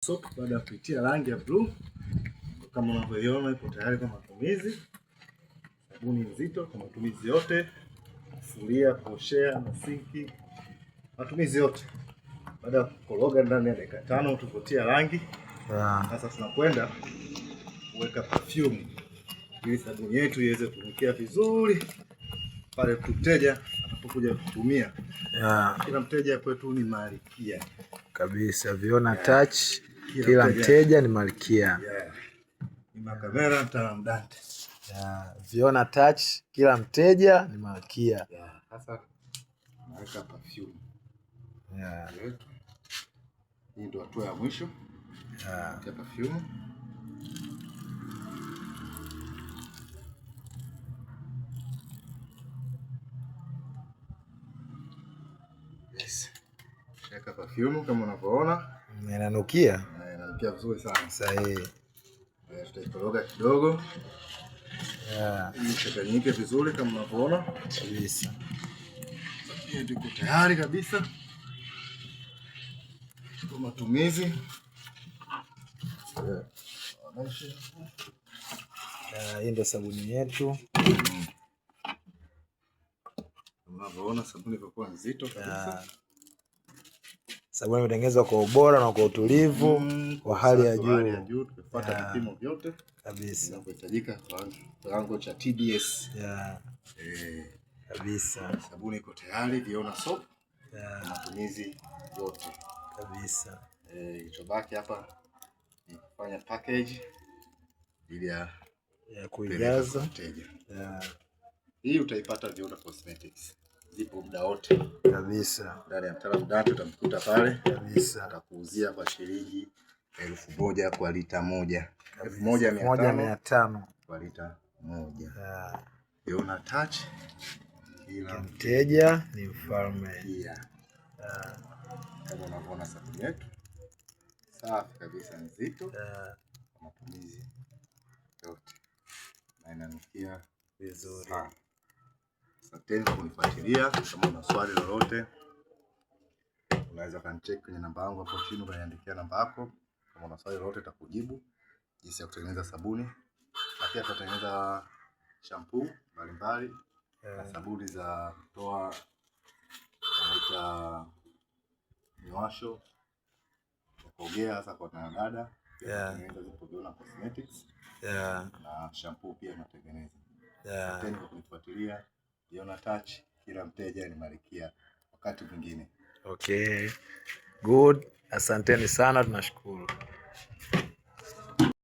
soap baada ya kuitia rangi ya blue. Kama unavyoiona ipo tayari kwa matumizi. Sabuni nzito kwa matumizi yote, kufulia, kuoshea na sinki, matumizi yote. Baada ya kukoroga ndani ya dakika 5 tukotia rangi. Sasa tunakwenda kuweka perfume ili sabuni yetu iweze kunukia vizuri pale mteja atakapokuja kutumia. Kila mteja kwetu ni malkia kabisa. Viona Touch, kila mteja ni malkia. Ni makamera mtaalamu Dante. Viona Touch, kila mteja ni malkia. Sasa naweka perfume. Hii ndio hatua ya mwisho. Ya perfume. Yes. Weka perfume kama unavyoona. Inanukia. Inanukia vizuri sana. Sahihi. Tutaikoroga kidogo. Ili ichanganyike vizuri kama unavyoona. Kabisa. Hii iko tayari kabisa kwa matumizi. Hii ndio sabuni yetu. Unavyoona sabuni ilikuwa nzito kabisa. Sabuni imetengenezwa kwa ubora na kwa utulivu wa hali ya juu. Tumefuata vipimo vyote kabisa vinavyohitajika kwa kiwango cha TBS. Kabisa. Sabuni iko tayari, Viona soap. Matumizi yote kabisa. Kilichobaki hapa ni kufanya package ili ya kuijaza mteja. Hii utaipata Viona Cosmetics. Zipo muda wote kabisa. Ndani ya mtaalamu Dante utamkuta pale kabisa. Atakuuzia kwa shilingi 1000 kwa lita moja. 1500 kwa lita moja. Viona Touch, kila mteja ni mfalme. Kama unavyoona sabuni yetu safi kabisa, nzito, matumizi yote na inanukia vizuri. Asanteni kwa kunifuatilia. Kama una swali lolote unaweza kanicheck kwenye namba yangu hapo chini, ukaniandikia namba yako. Kama una swali lolote nitakujibu jinsi ya kutengeneza sabuni. Na pia tutatengeneza shampoo mbalimbali na sabuni za kutoa miwasho ya kuogea hasa kwa wanadada. Tunatengeneza zipo Viona Cosmetics. Na shampoo pia tunatengeneza. Asanteni kwa kunifuatilia. Viona Touch, kila mteja ni malkia wakati mwingine. Good. Asanteni sana, tunashukuru.